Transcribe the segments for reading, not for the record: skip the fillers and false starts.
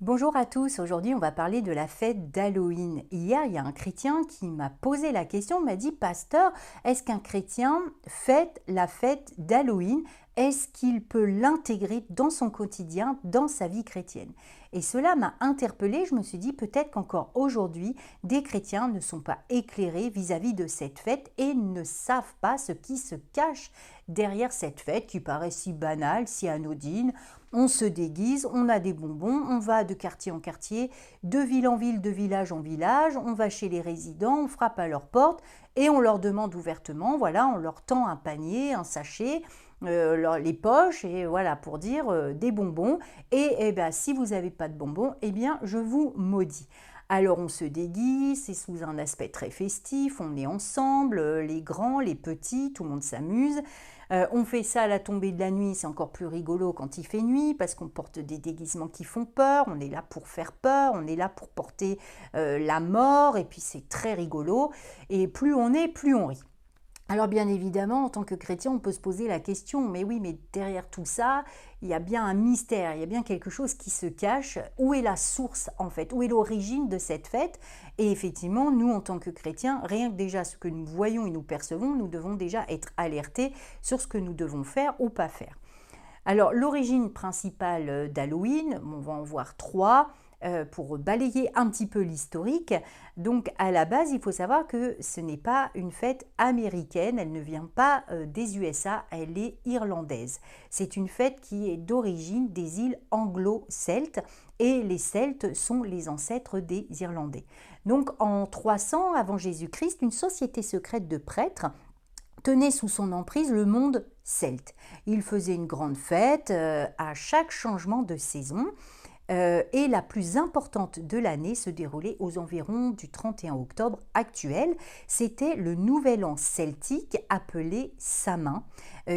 Bonjour à tous, aujourd'hui on va parler de la fête d'Halloween. Hier, il y a un chrétien qui m'a posé la question, m'a dit: Pasteur, est-ce qu'un chrétien fête la fête d'Halloween? Est-ce qu'il peut l'intégrer dans son quotidien, dans sa vie chrétienne? Et cela m'a interpellée, je me suis dit peut-être qu'encore aujourd'hui, des chrétiens ne sont pas éclairés vis-à-vis de cette fête et ne savent pas ce qui se cache derrière cette fête qui paraît si banale, si anodine. On se déguise, on a des bonbons, on va de quartier en quartier, de ville en ville, de village en village, on va chez les résidents, on frappe à leur porte et on leur demande ouvertement, voilà, on leur tend un panier, un sachet, les poches, et voilà, pour dire des bonbons. Et ben, si vous n'avez pas de bonbons, eh bien, je vous maudis. Alors on se déguise, c'est sous un aspect très festif, on est ensemble, les grands, les petits, tout le monde s'amuse. On fait ça à la tombée de la nuit, c'est encore plus rigolo quand il fait nuit parce qu'on porte des déguisements qui font peur, on est là pour faire peur, on est là pour porter la mort, et puis c'est très rigolo, et plus on est, plus on rit. Alors bien évidemment, en tant que chrétien, on peut se poser la question, mais oui, mais derrière tout ça, il y a bien un mystère, il y a bien quelque chose qui se cache. Où est la source en fait? Où est l'origine de cette fête? Et effectivement, nous, en tant que chrétiens, rien que déjà ce que nous voyons et nous percevons, nous devons déjà être alertés sur ce que nous devons faire ou pas faire. Alors, l'origine principale d'Halloween, on va en voir trois pour balayer un petit peu l'historique. Donc, à la base, il faut savoir que ce n'est pas une fête américaine, elle ne vient pas des USA, elle est irlandaise. C'est une fête qui est d'origine des îles anglo-celtes, et les Celtes sont les ancêtres des Irlandais. Donc, en 300 avant Jésus-Christ, une société secrète de prêtres tenait sous son emprise le monde celte. Il faisait une grande fête à chaque changement de saison, et la plus importante de l'année se déroulait aux environs du 31 octobre actuel. C'était le nouvel an celtique appelé Samin,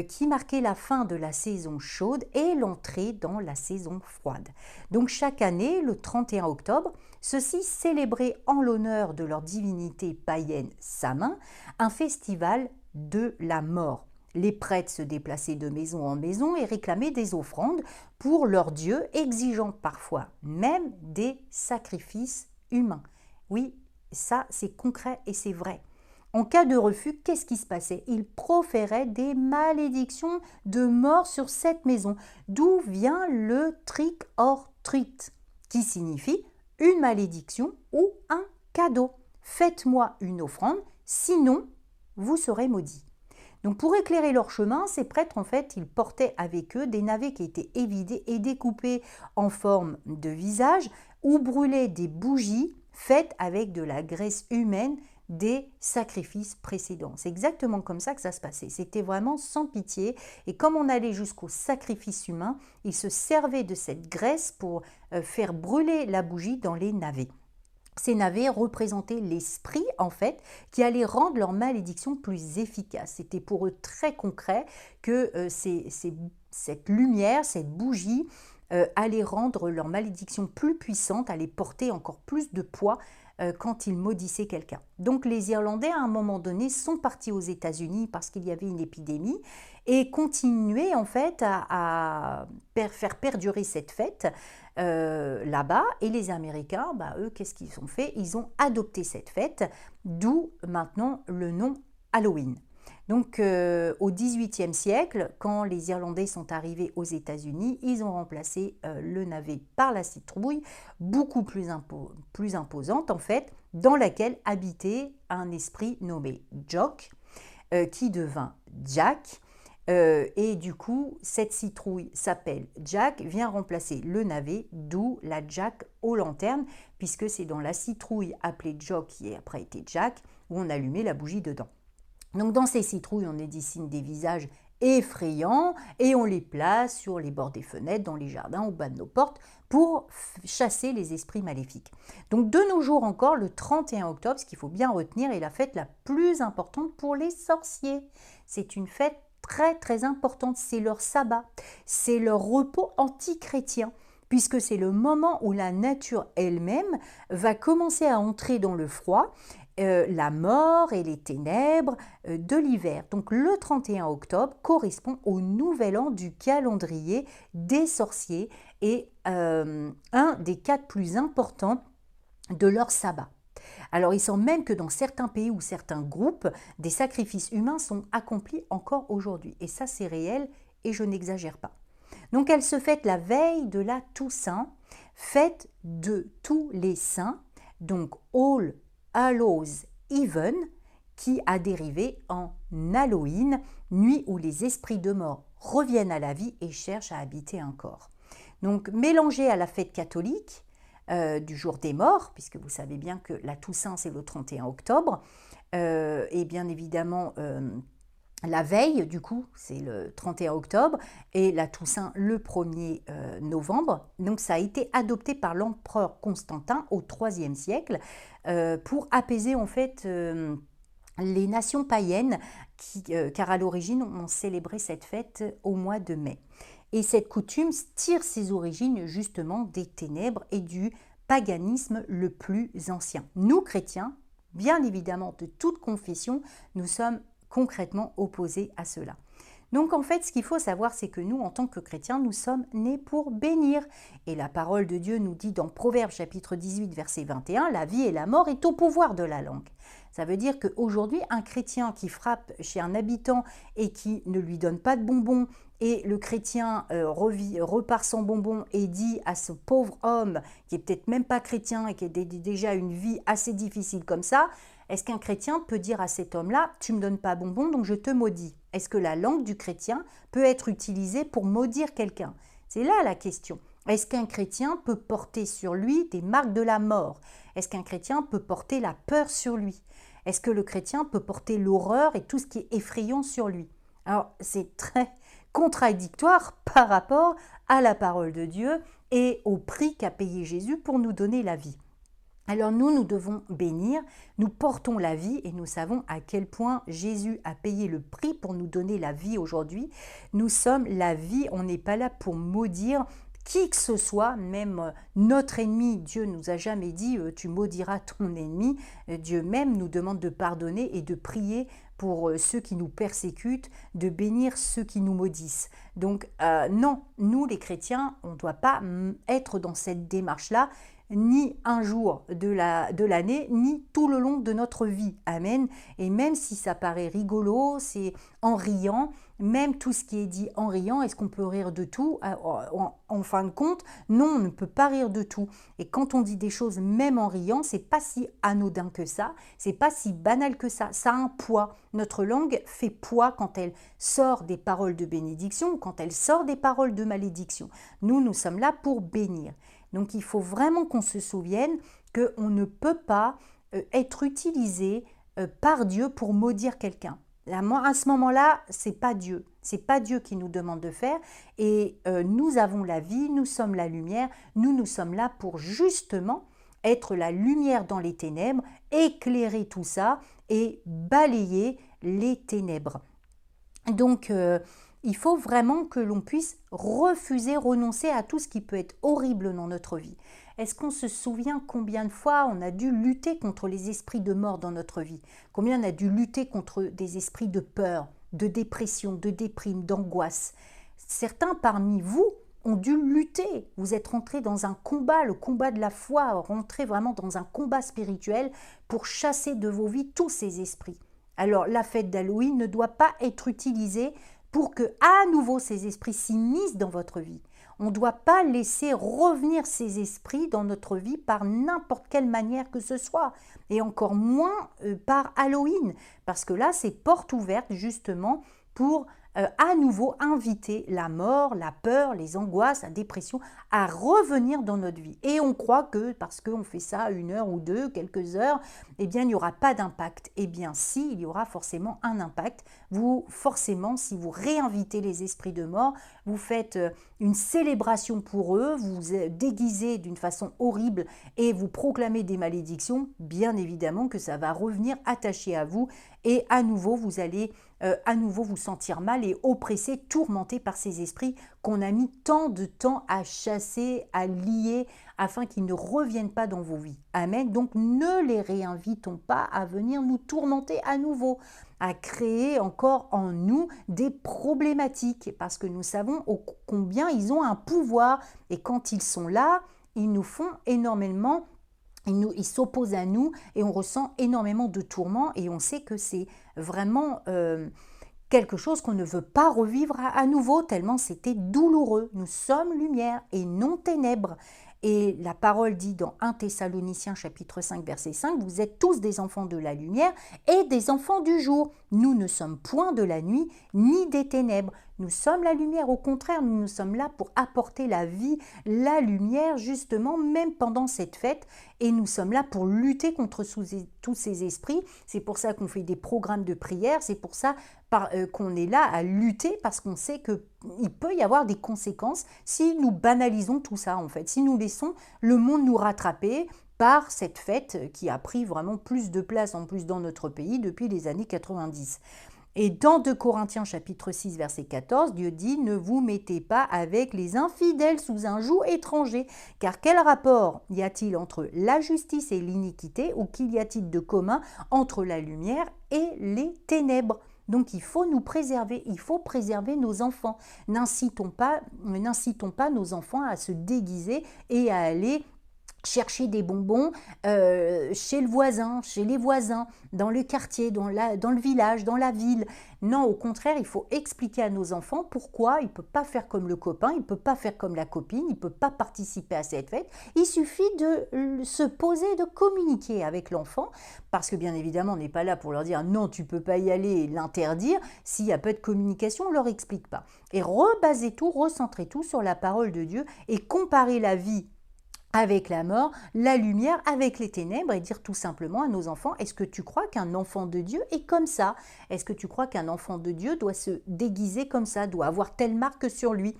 qui marquait la fin de la saison chaude et l'entrée dans la saison froide. Donc chaque année, le 31 octobre, ceux-ci célébraient en l'honneur de leur divinité païenne Samin un festival de la mort. Les prêtres se déplaçaient de maison en maison et réclamaient des offrandes pour leurs dieux, exigeant parfois même des sacrifices humains. Oui, ça c'est concret et c'est vrai. En cas de refus, qu'est-ce qui se passait? Ils proféraient des malédictions de mort sur cette maison, d'où vient le trick or treat, qui signifie une malédiction ou un cadeau. Faites-moi une offrande, sinon vous serez maudits. Donc pour éclairer leur chemin, ces prêtres, en fait, ils portaient avec eux des navets qui étaient évidés et découpés en forme de visage, ou brûlaient des bougies faites avec de la graisse humaine des sacrifices précédents. C'est exactement comme ça que ça se passait. C'était vraiment sans pitié. Et comme on allait jusqu'au sacrifice humain, ils se servaient de cette graisse pour faire brûler la bougie dans les navets. Ces navets représentaient l'esprit, en fait, qui allait rendre leur malédiction plus efficace. C'était pour eux très concret que cette lumière, cette bougie, allait rendre leur malédiction plus puissante, allait porter encore plus de poids quand ils maudissaient quelqu'un. Donc les Irlandais, à un moment donné, sont partis aux États-Unis parce qu'il y avait une épidémie, et continuaient en fait à faire perdurer cette fête là-bas. Et les Américains, bah, eux, qu'est-ce qu'ils ont fait? Ils ont adopté cette fête, d'où maintenant le nom Halloween. Donc au XVIIIe siècle, quand les Irlandais sont arrivés aux États-Unis, ils ont remplacé le navet par la citrouille, beaucoup plus imposante en fait, dans laquelle habitait un esprit nommé Jock, qui devint Jack. Et du coup, cette citrouille s'appelle Jack, vient remplacer le navet, d'où la Jack aux lanternes, puisque c'est dans la citrouille appelée Jock, qui après été Jack, où on allumait la bougie dedans. Donc dans ces citrouilles, on dessine des visages effrayants et on les place sur les bords des fenêtres, dans les jardins, au bas de nos portes, pour chasser les esprits maléfiques. Donc de nos jours encore, le 31 octobre, ce qu'il faut bien retenir, est la fête la plus importante pour les sorciers. C'est une fête très très importante, c'est leur sabbat, c'est leur repos anti-chrétien, puisque c'est le moment où la nature elle-même va commencer à entrer dans le froid, la mort et les ténèbres de l'hiver. Donc le 31 octobre correspond au nouvel an du calendrier des sorciers, est un des 4 plus importants de leur sabbat. Alors il semble même que dans certains pays ou certains groupes, des sacrifices humains sont accomplis encore aujourd'hui. Et ça c'est réel et je n'exagère pas. Donc elle se fête la veille de la Toussaint, fête de tous les saints, donc All Hallows Even, qui a dérivé en Halloween, nuit où les esprits de mort reviennent à la vie et cherchent à habiter un corps. Donc mélangé à la fête catholique du jour des morts, puisque vous savez bien que la Toussaint c'est le 31 octobre, et bien évidemment la veille, du coup, c'est le 31 octobre, et la Toussaint le 1er novembre. Donc ça a été adopté par l'empereur Constantin au IIIe siècle pour apaiser en fait les nations païennes, car à l'origine on célébrait cette fête au mois de mai. Et cette coutume tire ses origines justement des ténèbres et du paganisme le plus ancien. Nous, chrétiens, bien évidemment de toute confession, nous sommes concrètement opposés à cela. Donc en fait, ce qu'il faut savoir, c'est que nous, en tant que chrétiens, nous sommes nés pour bénir. Et la parole de Dieu nous dit dans Proverbes chapitre 18, verset 21, « La vie et la mort est au pouvoir de la langue ». Ça veut dire qu'aujourd'hui, un chrétien qui frappe chez un habitant et qui ne lui donne pas de bonbons, et le chrétien repart sans bonbons et dit à ce pauvre homme, qui est peut-être même pas chrétien et qui a déjà une vie assez difficile comme ça, est-ce qu'un chrétien peut dire à cet homme-là, tu ne me donnes pas bonbons, donc je te maudis? Est-ce que la langue du chrétien peut être utilisée pour maudire quelqu'un? C'est là la question. Est-ce qu'un chrétien peut porter sur lui des marques de la mort? Est-ce qu'un chrétien peut porter la peur sur lui? Est-ce que le chrétien peut porter l'horreur et tout ce qui est effrayant sur lui? Alors, c'est très contradictoire par rapport à la parole de Dieu et au prix qu'a payé Jésus pour nous donner la vie. Alors nous devons bénir, nous portons la vie et nous savons à quel point Jésus a payé le prix pour nous donner la vie aujourd'hui. Nous sommes la vie, on n'est pas là pour maudire qui que ce soit, même notre ennemi. Dieu nous a jamais dit tu maudiras ton ennemi. Dieu même nous demande de pardonner et de prier pour ceux qui nous persécutent, de bénir ceux qui nous maudissent. Donc non, nous les chrétiens, on ne doit pas être dans cette démarche-là, ni un jour de l'année, ni tout le long de notre vie. Amen. Et même si ça paraît rigolo, c'est en riant, même tout ce qui est dit en riant, est-ce qu'on peut rire de tout? En fin de compte, non, on ne peut pas rire de tout. Et quand on dit des choses même en riant, c'est pas si anodin que ça, c'est pas si banal que ça. Ça a un poids. Notre langue fait poids quand elle sort des paroles de bénédiction ou quand elle sort des paroles de malédiction. Nous sommes là pour bénir. Donc il faut vraiment qu'on se souvienne qu'on ne peut pas être utilisé par Dieu pour maudire quelqu'un. À ce moment-là, c'est pas Dieu. C'est pas Dieu qui nous demande de faire. Et nous avons la vie, nous sommes la lumière. Nous sommes là pour justement être la lumière dans les ténèbres, éclairer tout ça et balayer les ténèbres. Donc il faut vraiment que l'on puisse refuser, renoncer à tout ce qui peut être horrible dans notre vie. Est-ce qu'on se souvient combien de fois on a dû lutter contre les esprits de mort dans notre vie? Combien on a dû lutter contre des esprits de peur, de dépression, de déprime, d'angoisse? Certains parmi vous ont dû lutter. Vous êtes rentrés dans un combat, le combat de la foi, rentrés vraiment dans un combat spirituel pour chasser de vos vies tous ces esprits. Alors la fête d'Halloween ne doit pas être utilisée pour que à nouveau ces esprits s'immiscent dans votre vie. On ne doit pas laisser revenir ces esprits dans notre vie par n'importe quelle manière que ce soit, et encore moins par Halloween, parce que là c'est porte ouverte justement pour à nouveau inviter la mort, la peur, les angoisses, la dépression à revenir dans notre vie. Et on croit que parce qu'on fait ça 1 heure ou 2, quelques heures, eh bien il n'y aura pas d'impact. Eh bien si, il y aura forcément un impact. Forcément, si vous réinvitez les esprits de mort, vous faites une célébration pour eux, vous vous déguisez d'une façon horrible et vous proclamez des malédictions, bien évidemment que ça va revenir attaché à vous et à nouveau vous allez à nouveau vous sentir mal et oppressé, tourmenté par ces esprits qu'on a mis tant de temps à chasser, à lier, afin qu'ils ne reviennent pas dans vos vies. Amen. Donc ne les réinvitons pas à venir nous tourmenter à nouveau. à créer encore en nous des problématiques, parce que nous savons combien ils ont un pouvoir, et quand ils sont là, ils nous font énormément, ils s'opposent à nous, et on ressent énormément de tourments, et on sait que c'est vraiment quelque chose qu'on ne veut pas revivre à nouveau, tellement c'était douloureux. Nous sommes lumière et non ténèbres. Et la parole dit dans 1 Thessaloniciens chapitre 5 verset 5, vous êtes tous des enfants de la lumière et des enfants du jour. Nous ne sommes point de la nuit ni des ténèbres. Nous sommes la lumière, au contraire, nous sommes là pour apporter la vie, la lumière, justement, même pendant cette fête. Et nous sommes là pour lutter contre tous ces esprits. C'est pour ça qu'on fait des programmes de prière, c'est pour ça qu'on est là à lutter, parce qu'on sait qu'il peut y avoir des conséquences si nous banalisons tout ça, en fait. Si nous laissons le monde nous rattraper par cette fête qui a pris vraiment plus de place en plus dans notre pays depuis les années 90. Et dans 2 Corinthiens chapitre 6 verset 14, Dieu dit « Ne vous mettez pas avec les infidèles sous un joug étranger, car quel rapport y a-t-il entre la justice et l'iniquité, ou qu'il y a-t-il de commun entre la lumière et les ténèbres ?» Donc il faut nous préserver, il faut préserver nos enfants. N'incitons pas nos enfants à se déguiser et à aller chercher des bonbons chez le voisin, chez les voisins, dans le quartier, dans le village, dans la ville. Non, au contraire, il faut expliquer à nos enfants pourquoi il ne peut pas faire comme le copain, il ne peut pas faire comme la copine, il ne peut pas participer à cette fête. Il suffit de se poser, de communiquer avec l'enfant, parce que bien évidemment, on n'est pas là pour leur dire non, tu ne peux pas y aller et l'interdire. S'il n'y a pas de communication, on ne leur explique pas. Et rebaser tout, recentrer tout sur la parole de Dieu et comparer la vie avec la mort, la lumière avec les ténèbres, et dire tout simplement à nos enfants, est-ce que tu crois qu'un enfant de Dieu est comme ça? Est-ce que tu crois qu'un enfant de Dieu doit se déguiser comme ça, doit avoir telle marque sur lui,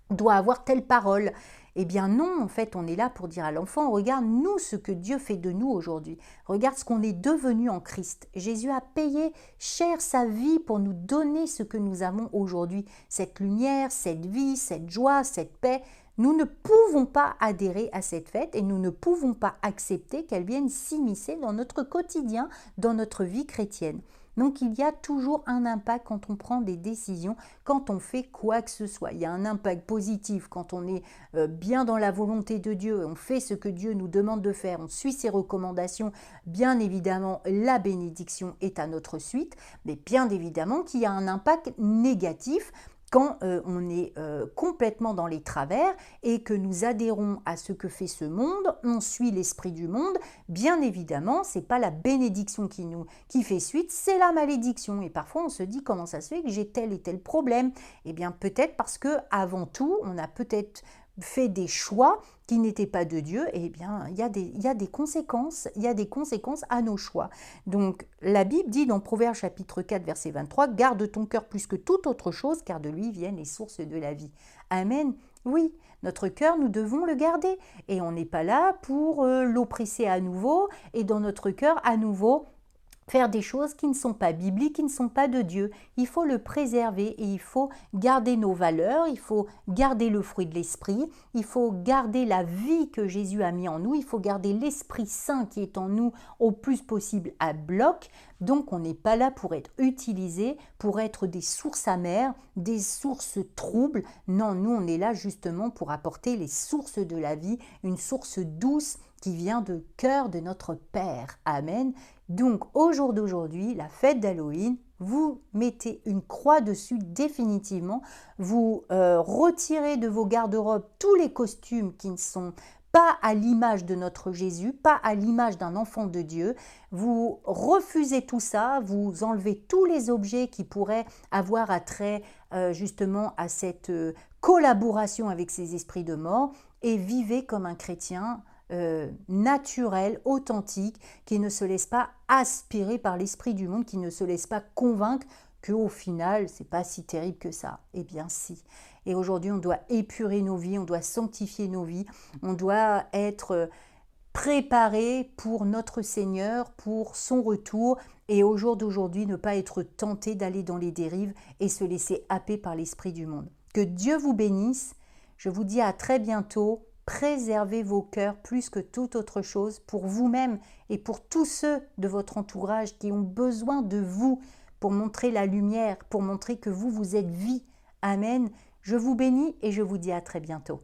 doit avoir telle parole? Eh bien non, en fait, on est là pour dire à l'enfant, regarde nous ce que Dieu fait de nous aujourd'hui. Regarde ce qu'on est devenu en Christ. Jésus a payé cher sa vie pour nous donner ce que nous avons aujourd'hui. Cette lumière, cette vie, cette joie, cette paix. Nous ne pouvons pas adhérer à cette fête et nous ne pouvons pas accepter qu'elle vienne s'immiscer dans notre quotidien, dans notre vie chrétienne. Donc il y a toujours un impact quand on prend des décisions, quand on fait quoi que ce soit. Il y a un impact positif quand on est bien dans la volonté de Dieu, on fait ce que Dieu nous demande de faire, on suit ses recommandations. Bien évidemment, la bénédiction est à notre suite, mais bien évidemment qu'il y a un impact négatif quand on est complètement dans les travers et que nous adhérons à ce que fait ce monde, on suit l'esprit du monde, bien évidemment, ce n'est pas la bénédiction qui fait suite, c'est la malédiction. Et parfois, on se dit comment ça se fait que j'ai tel et tel problème. Eh bien, peut-être parce que avant tout, on a peut-être fait des choix qui n'étaient pas de Dieu, et bien il y a des conséquences, à nos choix. Donc la Bible dit dans Proverbes chapitre 4 verset 23, garde ton cœur plus que toute autre chose, car de lui viennent les sources de la vie. Amen. Oui, notre cœur, nous devons le garder, et on n'est pas là pour l'oppresser à nouveau, et dans notre cœur à nouveau faire des choses qui ne sont pas bibliques, qui ne sont pas de Dieu. Il faut le préserver et il faut garder nos valeurs, il faut garder le fruit de l'esprit, il faut garder la vie que Jésus a mis en nous, il faut garder l'Esprit Saint qui est en nous au plus possible à bloc. Donc on n'est pas là pour être utilisé, pour être des sources amères, des sources troubles. Non, nous on est là justement pour apporter les sources de la vie, une source douce qui vient du cœur de notre Père. Amen. Donc au jour d'aujourd'hui, la fête d'Halloween, vous mettez une croix dessus définitivement, vous retirez de vos garde-robes tous les costumes qui ne sont pas à l'image de notre Jésus, pas à l'image d'un enfant de Dieu. Vous refusez tout ça, vous enlevez tous les objets qui pourraient avoir attrait justement à cette collaboration avec ces esprits de mort et vivez comme un chrétien naturel, authentique, qui ne se laisse pas aspirer par l'esprit du monde, qui ne se laisse pas convaincre qu'au final, c'est pas si terrible que ça. Eh bien si. Et aujourd'hui, on doit épurer nos vies, on doit sanctifier nos vies, on doit être préparé pour notre Seigneur, pour son retour, et au jour d'aujourd'hui, ne pas être tenté d'aller dans les dérives et se laisser happer par l'esprit du monde. Que Dieu vous bénisse. Je vous dis à très bientôt. Préservez vos cœurs plus que toute autre chose pour vous-même et pour tous ceux de votre entourage qui ont besoin de vous pour montrer la lumière, pour montrer que vous, vous êtes vie. Amen. Je vous bénis et je vous dis à très bientôt.